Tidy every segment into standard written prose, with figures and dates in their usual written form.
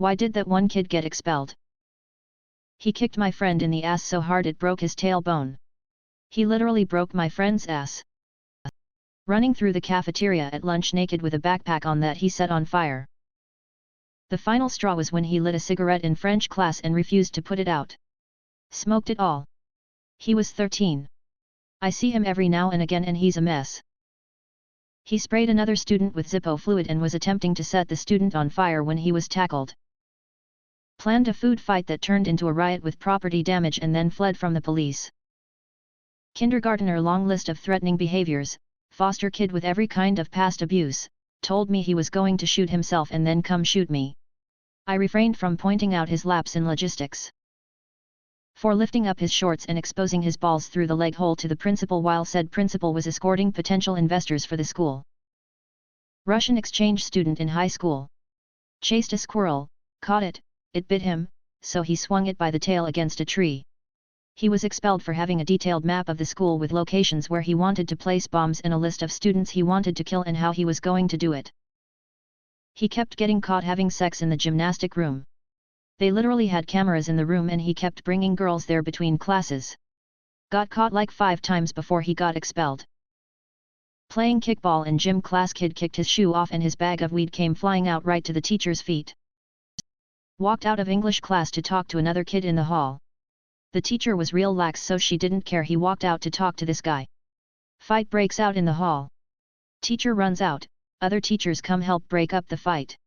Why did that one kid get expelled? He kicked my friend in the ass so hard it broke his tailbone. He literally broke my friend's ass. Running through the cafeteria at lunch naked with a backpack on that he set on fire. The final straw was when he lit a cigarette in French class and refused to put it out. Smoked it all. He was 13. I see him every now and again and he's a mess. He sprayed another student with Zippo fluid and was attempting to set the student on fire when he was tackled. Planned a food fight that turned into a riot with property damage and then fled from the police. Kindergartner long list of threatening behaviors, foster kid with every kind of past abuse, told me he was going to shoot himself and then come shoot me. I refrained from pointing out his lapse in logistics. For lifting up his shorts and exposing his balls through the leg hole to the principal while said principal was escorting potential investors for the school. Russian exchange student in high school. Chased a squirrel, caught it, it bit him, so he swung it by the tail against a tree. He was expelled for having a detailed map of the school with locations where he wanted to place bombs and a list of students he wanted to kill and how he was going to do it. He kept getting caught having sex in the gymnastic room. They literally had cameras in the room and he kept bringing girls there between classes. Got caught like 5 times before he got expelled. Playing kickball in gym class, kid kicked his shoe off and his bag of weed came flying out right to the teacher's feet. Walked out of English class to talk to another kid in the hall. The teacher was real lax so she didn't care. He walked out to talk to this guy. Fight breaks out in the hall. Teacher runs out, other teachers come help break up the fight.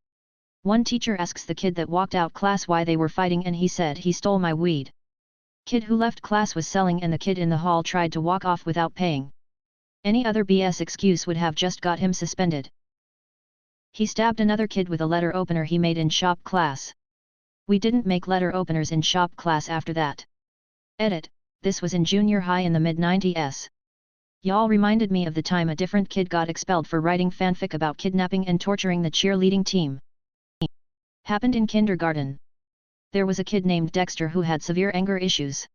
One teacher asks the kid that walked out class why they were fighting and he said he stole my weed. Kid who left class was selling and the kid in the hall tried to walk off without paying. Any other BS excuse would have just got him suspended. He stabbed another kid with a letter opener he made in shop class. We didn't make letter openers in shop class after that. Edit, this was in junior high in the mid-90s. Y'all reminded me of the time a different kid got expelled for writing fanfic about kidnapping and torturing the cheerleading team. Happened in kindergarten. There was a kid named Dexter who had severe anger issues.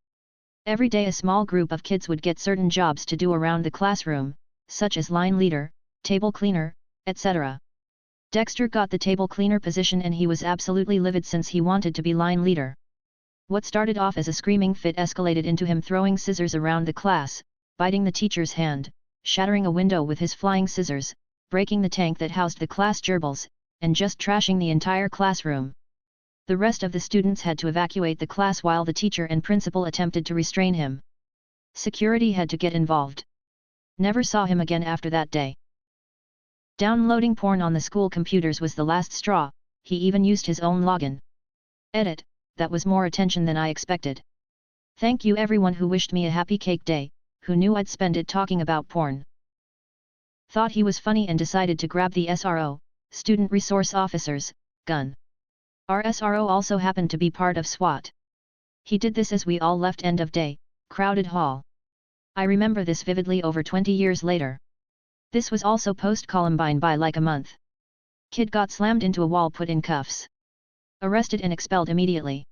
Every day a small group of kids would get certain jobs to do around the classroom, such as line leader, table cleaner, etc. Dexter got the table cleaner position and he was absolutely livid since he wanted to be line leader. What started off as a screaming fit escalated into him throwing scissors around the class, biting the teacher's hand, shattering a window with his flying scissors, breaking the tank that housed the class gerbils, and just trashing the entire classroom. The rest of the students had to evacuate the class while the teacher and principal attempted to restrain him. Security had to get involved. Never saw him again after that day. Downloading porn on the school computers was the last straw, he even used his own login. Edit, that was more attention than I expected. Thank you everyone who wished me a happy cake day, who knew I'd spend it talking about porn. Thought he was funny and decided to grab the SRO, Student Resource Officers, gun. Our SRO also happened to be part of SWAT. He did this as we all left end of day, crowded hall. I remember this vividly over 20 years later. This was also post-Columbine by like a month. Kid got slammed into a wall, put in cuffs. Arrested and expelled immediately.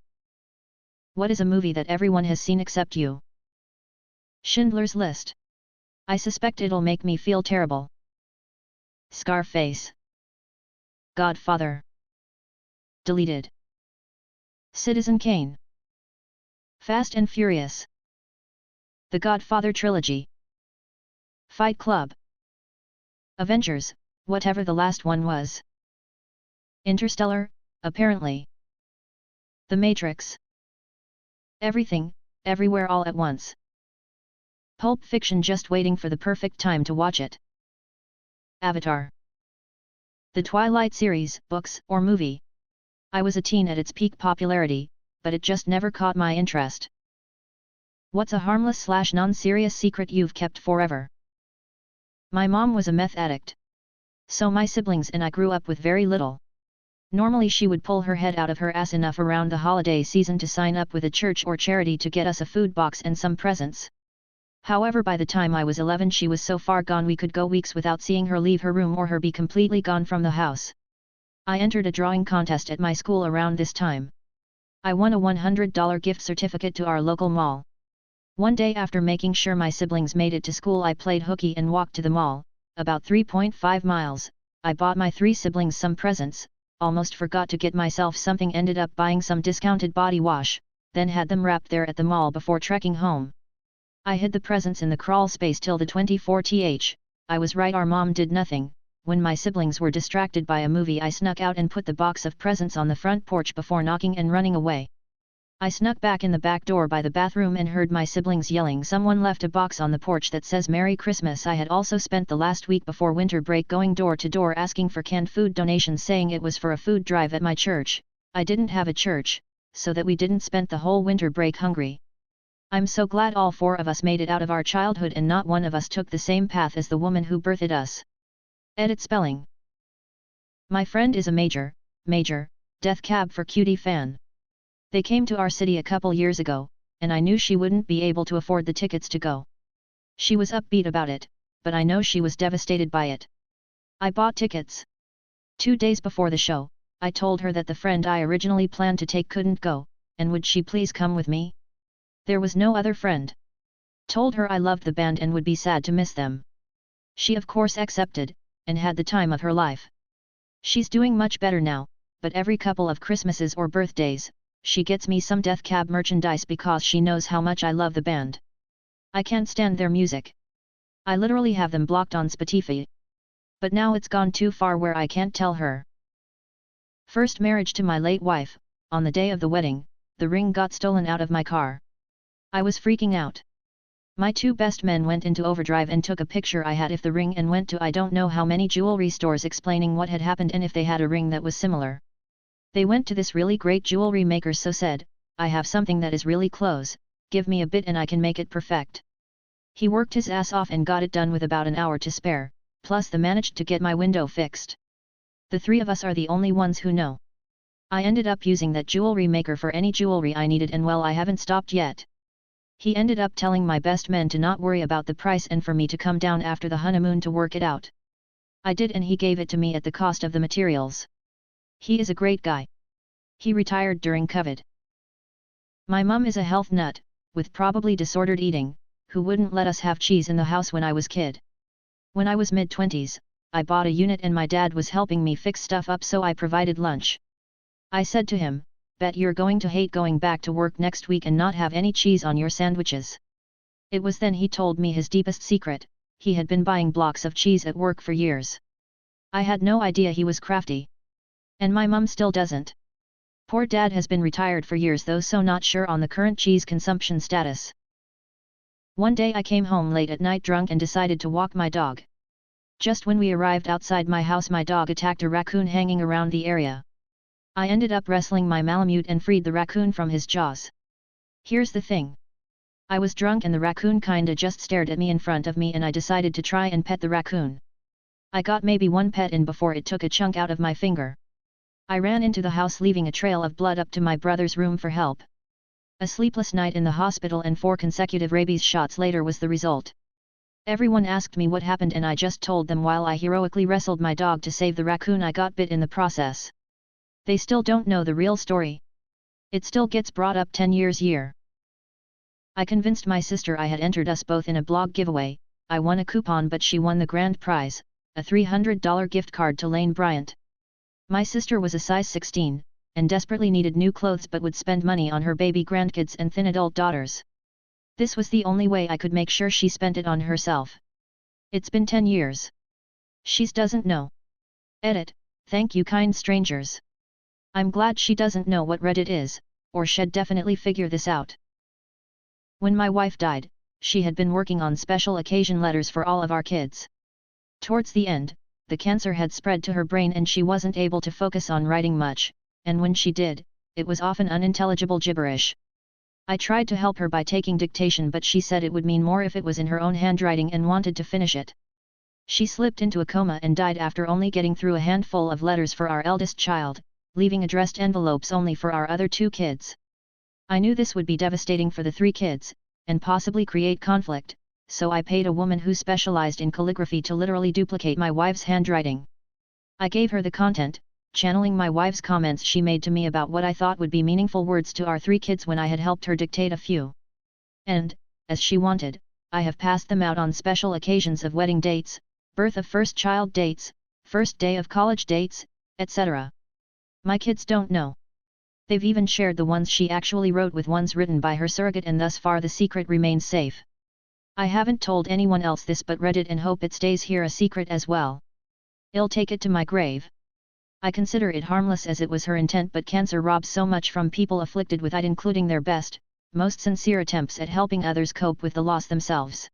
What is a movie that everyone has seen except you? Schindler's List. I suspect it'll make me feel terrible. Scarface. Godfather. Deleted. Citizen Kane. Fast and Furious. The Godfather Trilogy. Fight Club. Avengers, whatever the last one was. Interstellar, apparently. The Matrix. Everything, everywhere all at once. Pulp Fiction, just waiting for the perfect time to watch it. Avatar. The Twilight series, books or movie. I was a teen at its peak popularity, but it just never caught my interest. What's a harmless / non-serious secret you've kept forever? My mom was a meth addict. So my siblings and I grew up with very little. Normally she would pull her head out of her ass enough around the holiday season to sign up with a church or charity to get us a food box and some presents. However, by the time I was 11 she was so far gone we could go weeks without seeing her leave her room or her be completely gone from the house. I entered a drawing contest at my school around this time. I won a $100 gift certificate to our local mall. One day after making sure my siblings made it to school I played hooky and walked to the mall, about 3.5 miles, I bought my 3 siblings some presents, almost forgot to get myself something, ended up buying some discounted body wash, then had them wrapped there at the mall before trekking home. I hid the presents in the crawl space till the 24th. I was right, our mom did nothing. When my siblings were distracted by a movie, I snuck out and put the box of presents on the front porch before knocking and running away. I snuck back in the back door by the bathroom and heard my siblings yelling someone left a box on the porch that says Merry Christmas. I had also spent the last week before winter break going door to door asking for canned food donations, saying it was for a food drive at my church. I didn't have a church, so that we didn't spend the whole winter break hungry. I'm so glad all four of us made it out of our childhood and not one of us took the same path as the woman who birthed us. Edit spelling. My friend is a major, Death Cab for Cutie fan. They came to our city a couple years ago, and I knew she wouldn't be able to afford the tickets to go. She was upbeat about it, but I know she was devastated by it. I bought tickets. 2 days before the show, I told her that the friend I originally planned to take couldn't go, and would she please come with me? There was no other friend. Told her I loved the band and would be sad to miss them. She of course accepted, and had the time of her life. She's doing much better now, but every couple of Christmases or birthdays, she gets me some Death Cab merchandise because she knows how much I love the band. I can't stand their music. I literally have them blocked on Spotify. But now it's gone too far where I can't tell her. First marriage to my late wife. On the day of the wedding, the ring got stolen out of my car. I was freaking out. My two best men went into overdrive and took a picture I had of the ring and went to I don't know how many jewelry stores explaining what had happened and if they had a ring that was similar. They went to this really great jewelry maker, so said, I have something that is really close, give me a bit and I can make it perfect. He worked his ass off and got it done with about an hour to spare, plus the managed to get my window fixed. The three of us are the only ones who know. I ended up using that jewelry maker for any jewelry I needed, and well, I haven't stopped yet. He ended up telling my best men to not worry about the price and for me to come down after the honeymoon to work it out. I did, and he gave it to me at the cost of the materials. He is a great guy. He retired during COVID. My mum is a health nut, with probably disordered eating, who wouldn't let us have cheese in the house when I was kid. When I was mid-20s, I bought a unit and my dad was helping me fix stuff up, so I provided lunch. I said to him, bet you're going to hate going back to work next week and not have any cheese on your sandwiches. It was then he told me his deepest secret: he had been buying blocks of cheese at work for years. I had no idea he was crafty. And my mum still doesn't. Poor dad has been retired for years though, so not sure on the current cheese consumption status. One day I came home late at night drunk and decided to walk my dog. Just when we arrived outside my house, my dog attacked a raccoon hanging around the area. I ended up wrestling my Malamute and freed the raccoon from his jaws. Here's the thing. I was drunk and the raccoon kinda just stared at me in front of me, and I decided to try and pet the raccoon. I got maybe one pet in before it took a chunk out of my finger. I ran into the house leaving a trail of blood up to my brother's room for help. A sleepless night in the hospital and 4 consecutive rabies shots later was the result. Everyone asked me what happened and I just told them while I heroically wrestled my dog to save the raccoon I got bit in the process. They still don't know the real story. It still gets brought up 10 years later. I convinced my sister I had entered us both in a blog giveaway. I won a coupon but she won the grand prize, a $300 gift card to Lane Bryant. My sister was a size 16, and desperately needed new clothes but would spend money on her baby grandkids and thin adult daughters. This was the only way I could make sure she spent it on herself. It's been 10 years. She doesn't know. Edit, thank you kind strangers. I'm glad she doesn't know what Reddit is, or she'd definitely figure this out. When my wife died, she had been working on special occasion letters for all of our kids. Towards the end, the cancer had spread to her brain and she wasn't able to focus on writing much, and when she did, it was often unintelligible gibberish. I tried to help her by taking dictation, but she said it would mean more if it was in her own handwriting and wanted to finish it. She slipped into a coma and died after only getting through a handful of letters for our eldest child, leaving addressed envelopes only for our other 2 kids. I knew this would be devastating for the 3 kids, and possibly create conflict, so I paid a woman who specialized in calligraphy to literally duplicate my wife's handwriting. I gave her the content, channeling my wife's comments she made to me about what I thought would be meaningful words to our 3 kids when I had helped her dictate a few. And, as she wanted, I have passed them out on special occasions of wedding dates, birth of first child dates, first day of college dates, etc. My kids don't know. They've even shared the ones she actually wrote with ones written by her surrogate, and thus far the secret remains safe. I haven't told anyone else this but Reddit and hope it stays here a secret as well. I'll take it to my grave. I consider it harmless as it was her intent, but cancer robs so much from people afflicted with it, including their best, most sincere attempts at helping others cope with the loss themselves.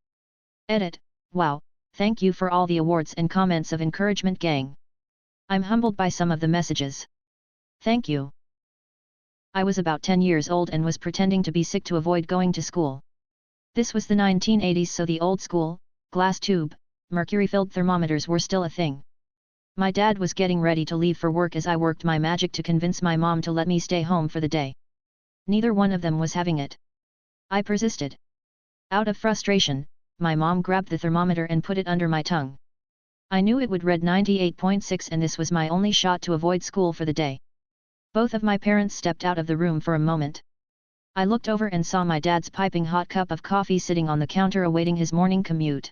Edit. Wow, thank you for all the awards and comments of encouragement, gang. I'm humbled by some of the messages. Thank you. I was about 10 years old and was pretending to be sick to avoid going to school. This was the 1980s, so the old school, glass tube, mercury-filled thermometers were still a thing. My dad was getting ready to leave for work as I worked my magic to convince my mom to let me stay home for the day. Neither one of them was having it. I persisted. Out of frustration, my mom grabbed the thermometer and put it under my tongue. I knew it would read 98.6 and this was my only shot to avoid school for the day. Both of my parents stepped out of the room for a moment. I looked over and saw my dad's piping hot cup of coffee sitting on the counter awaiting his morning commute.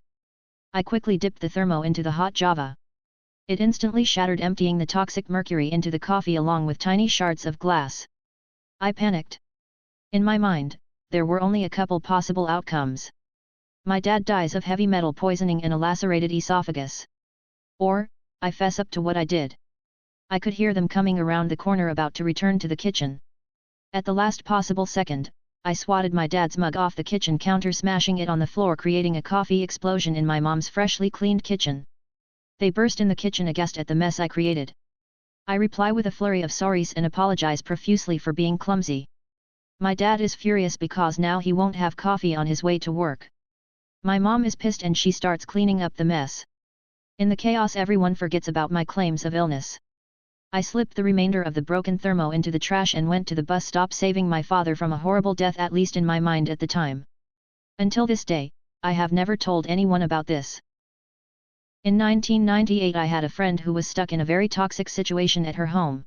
I quickly dipped the thermo into the hot java. It instantly shattered, emptying the toxic mercury into the coffee along with tiny shards of glass. I panicked. In my mind, there were only a couple possible outcomes. My dad dies of heavy metal poisoning and a lacerated esophagus. Or, I fess up to what I did. I could hear them coming around the corner about to return to the kitchen. At the last possible second, I swatted my dad's mug off the kitchen counter, smashing it on the floor, creating a coffee explosion in my mom's freshly cleaned kitchen. They burst in the kitchen aghast at the mess I created. I reply with a flurry of sorries and apologize profusely for being clumsy. My dad is furious because now he won't have coffee on his way to work. My mom is pissed and she starts cleaning up the mess. In the chaos, everyone forgets about my claims of illness. I slipped the remainder of the broken thermo into the trash and went to the bus stop, saving my father from a horrible death, at least in my mind at the time. Until this day, I have never told anyone about this. In 1998 I had a friend who was stuck in a very toxic situation at her home.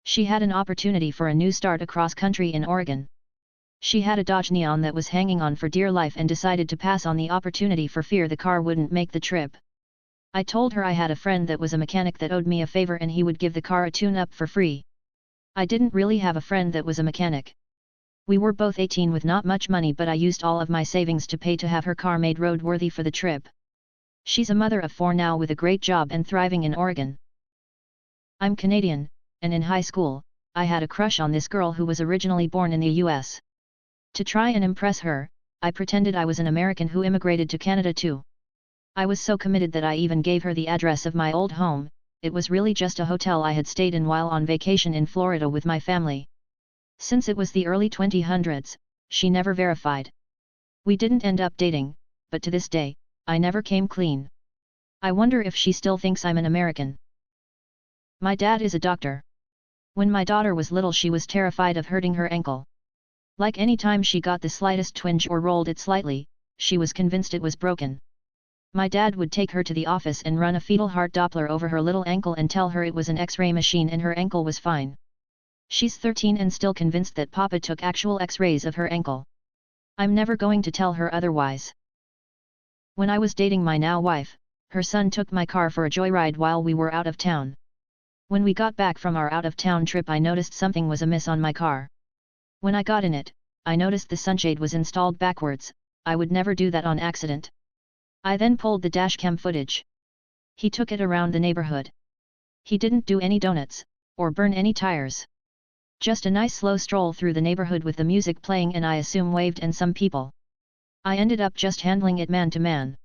She had an opportunity for a new start across country in Oregon. She had a Dodge Neon that was hanging on for dear life and decided to pass on the opportunity for fear the car wouldn't make the trip. I told her I had a friend that was a mechanic that owed me a favor and he would give the car a tune-up for free. I didn't really have a friend that was a mechanic. We were both 18 with not much money, but I used all of my savings to pay to have her car made roadworthy for the trip. She's a mother of 4 now with a great job and thriving in Oregon. I'm Canadian, and in high school, I had a crush on this girl who was originally born in the US. To try and impress her, I pretended I was an American who immigrated to Canada too. I was so committed that I even gave her the address of my old home. It was really just a hotel I had stayed in while on vacation in Florida with my family. Since it was the early 2000s, she never verified. We didn't end up dating, but to this day, I never came clean. I wonder if she still thinks I'm an American. My dad is a doctor. When my daughter was little, she was terrified of hurting her ankle. Like any time she got the slightest twinge or rolled it slightly, she was convinced it was broken. My dad would take her to the office and run a fetal heart Doppler over her little ankle and tell her it was an X-ray machine and her ankle was fine. She's 13 and still convinced that Papa took actual X-rays of her ankle. I'm never going to tell her otherwise. When I was dating my now wife, her son took my car for a joyride while we were out of town. When we got back from our out-of-town trip, I noticed something was amiss on my car. When I got in it, I noticed the sunshade was installed backwards. I would never do that on accident. I then pulled the dashcam footage. He took it around the neighborhood. He didn't do any donuts, or burn any tires. Just a nice slow stroll through the neighborhood with the music playing and I assume waved and some people. I ended up just handling it man to man.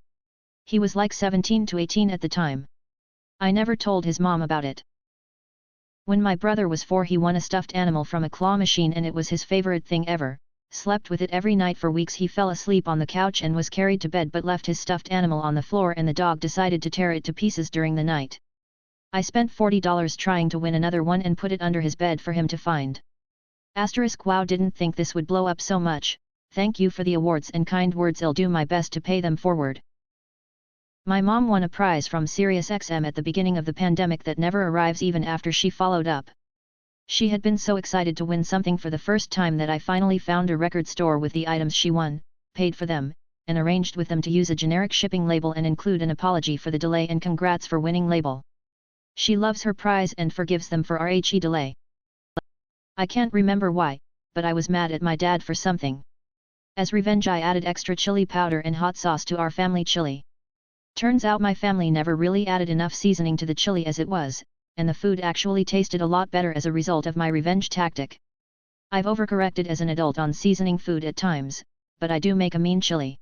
He was like 17 to 18 at the time. I never told his mom about it. When my brother was 4, he won a stuffed animal from a claw machine and it was his favorite thing ever. Slept with it every night for weeks. He fell asleep on the couch and was carried to bed but left his stuffed animal on the floor and the dog decided to tear it to pieces during the night. I spent $40 trying to win another one and put it under his bed for him to find. Wow, didn't think this would blow up so much. Thank you for the awards and kind words. I'll do my best to pay them forward. My mom won a prize from SiriusXM at the beginning of the pandemic that never arrives even after she followed up. She had been so excited to win something for the first time that I finally found a record store with the items she won, paid for them, and arranged with them to use a generic shipping label and include an apology for the delay and congrats for winning label. She loves her prize and forgives them for RHE delay. I can't remember why, but I was mad at my dad for something. As revenge I added extra chili powder and hot sauce to our family chili. Turns out my family never really added enough seasoning to the chili as it was, and the food actually tasted a lot better as a result of my revenge tactic. I've overcorrected as an adult on seasoning food at times, but I do make a mean chili.